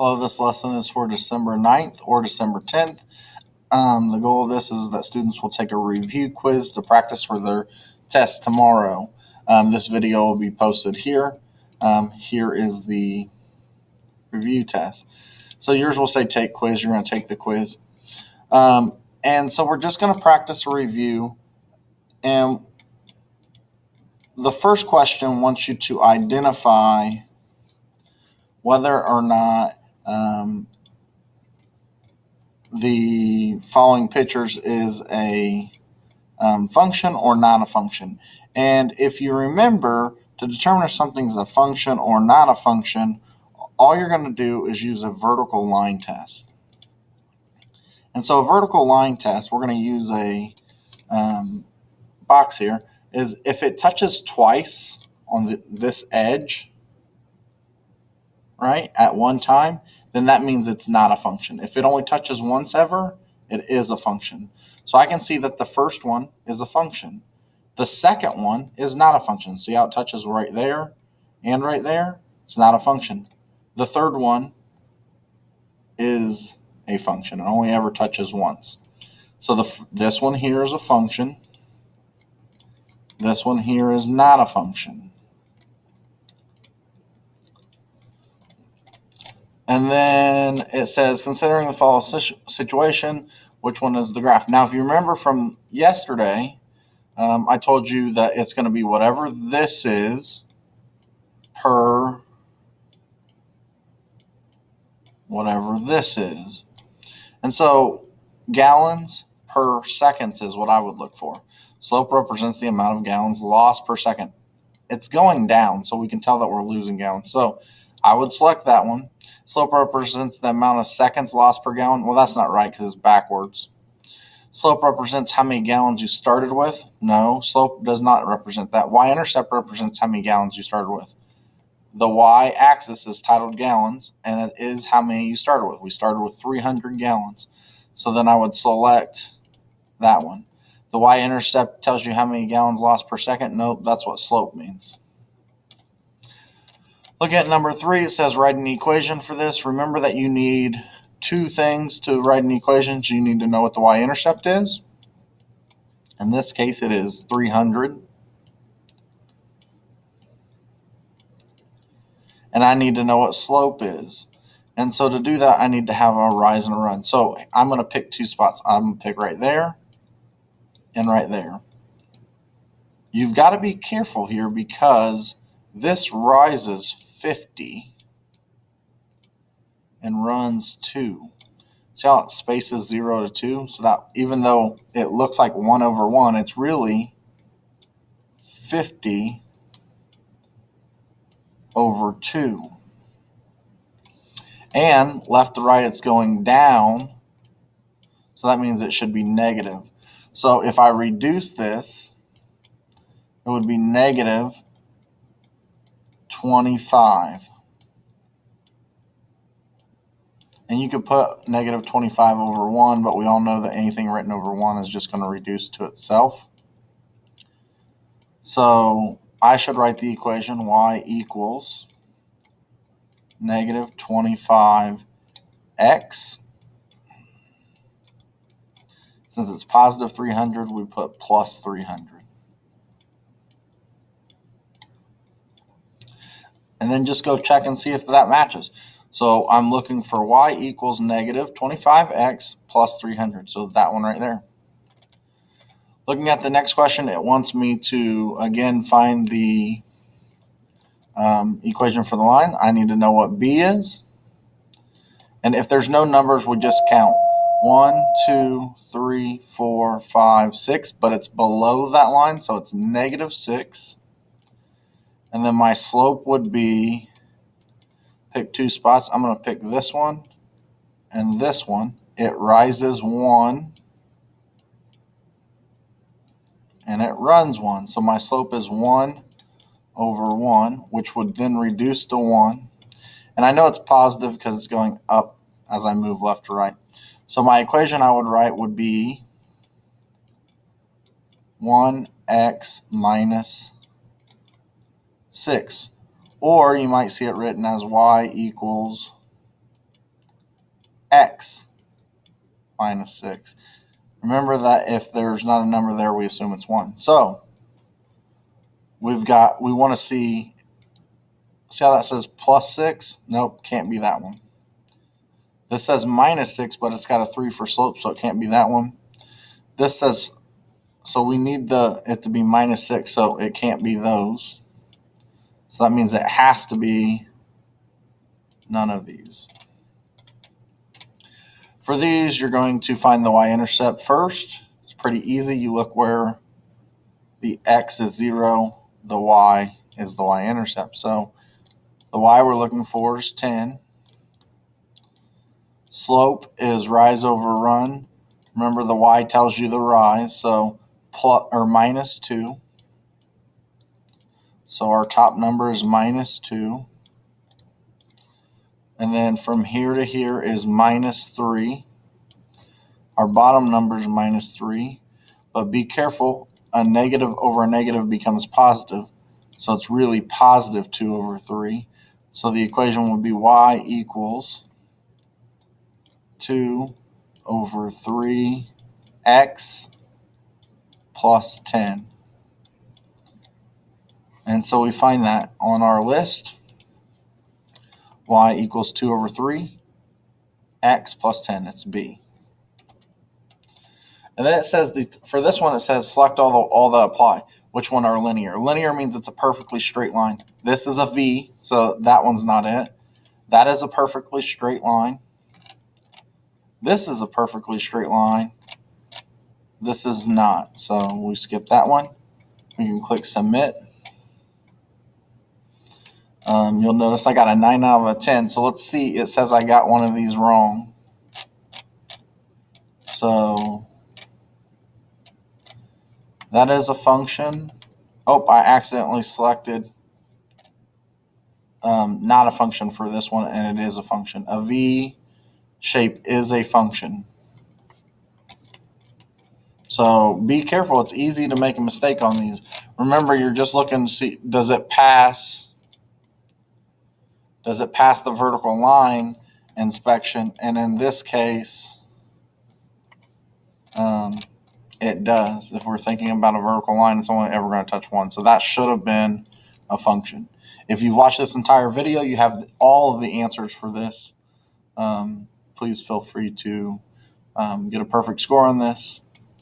Hello, this lesson is for December 9th or December 10th. The goal of this is that students will take a review quiz to practice for their test tomorrow. This video will be posted here. Here is the review test. So yours will say take quiz. You're going to take the quiz. And so we're just going to practice a review. And the first question wants you to identify whether or not the following pictures is a function or not a function. And if you remember, to determine if something's a function or not a function, all you're going to do is use a vertical line test. And so a vertical line test, we're going to use a box here, is if it touches twice on this edge, right, at one time, then that means it's not a function. If it only touches once ever, it is a function. So I can see that the first one is a function. The second one is not a function. See how it touches right there and right there? It's not a function. The third one is a function. It only ever touches once. So this one here is a function. This one here is not a function. And then it says, considering the following situation, which one is the graph? Now, if you remember from yesterday, I told you that it's going to be whatever this is per whatever this is. And so gallons per seconds is what I would look for. Slope represents the amount of gallons lost per second. It's going down, so we can tell that we're losing gallons. So I would select that one. Slope represents the amount of seconds lost per gallon. Well, that's not right because it's backwards. Slope represents how many gallons you started with. No, slope does not represent that. Y-intercept represents how many gallons you started with. The y-axis is titled gallons, and it is how many you started with. We started with 300 gallons. So then I would select that one. The y-intercept tells you how many gallons lost per second. Nope, that's what slope means. Look at number 3. It says write an equation for this. Remember that you need two things to write an equation. You need to know what the y-intercept is. In this case, it is 300. And I need to know what slope is. And so to do that, I need to have a rise and a run. So I'm going to pick two spots. I'm going to pick right there and right there. You've got to be careful here because this rises 50 and runs 2. See how it spaces 0 to 2? So that even though it looks like 1 over 1, it's really 50 over 2. And left to right, it's going down. So that means it should be negative. So if I reduce this, it would be negative 25. And you could put negative 25 over 1, but we all know that anything written over 1 is just going to reduce to itself. So I should write the equation y equals negative 25x. Since it's positive 300, we put plus 300. And then just go check and see if that matches. So I'm looking for y equals negative 25x plus 300. So that one right there. Looking at the next question, it wants me to, again, find the equation for the line. I need to know what b is. And if there's no numbers, we just count 1, 2, 3, 4, 5, 6. But it's below that line, so it's negative 6. And then my slope would be, pick two spots. I'm going to pick this one and this one. It rises 1 and it runs 1. So my slope is 1 over 1, which would then reduce to 1. And I know it's positive because it's going up as I move left to right. So my equation I would write would be 1x minus 6. Or you might see it written as y equals x minus 6. Remember that if there's not a number there, we assume it's 1. So we want to see how that says plus 6? Nope, can't be that one. This says minus 6, but it's got a 3 for slope, so it can't be that one. This says, so we need it to be minus 6, so it can't be those. So that means it has to be none of these. For these, you're going to find the y-intercept first. It's pretty easy. You look where the x is 0, the y is the y-intercept. So the y we're looking for is 10. Slope is rise over run. Remember, the y tells you the rise, so plus or minus 2. So our top number is minus 2. And then from here to here is minus 3. Our bottom number is minus 3. But be careful, a negative over a negative becomes positive. So it's really positive 2 over 3. So the equation would be y equals 2 over 3x plus 10. And so we find that on our list. Y equals 2 over 3, x plus 10. It's B. And then it says, for this one, it says select all that apply. Which one are linear? Linear means it's a perfectly straight line. This is a V, so that one's not it. That is a perfectly straight line. This is a perfectly straight line. This is not. So we skip that one. We can click submit. You'll notice I got a 9 out of a 10. So let's see. It says I got one of these wrong. So that is a function. Oh, I accidentally selected not a function for this one, and it is a function. A V shape is a function. So be careful. It's easy to make a mistake on these. Remember, you're just looking to see, does it pass the vertical line inspection? And in this case, it does. If we're thinking about a vertical line, it's only ever going to touch 1. So that should have been a function. If you've watched this entire video, you have all of the answers for this. Please feel free to get a perfect score on this.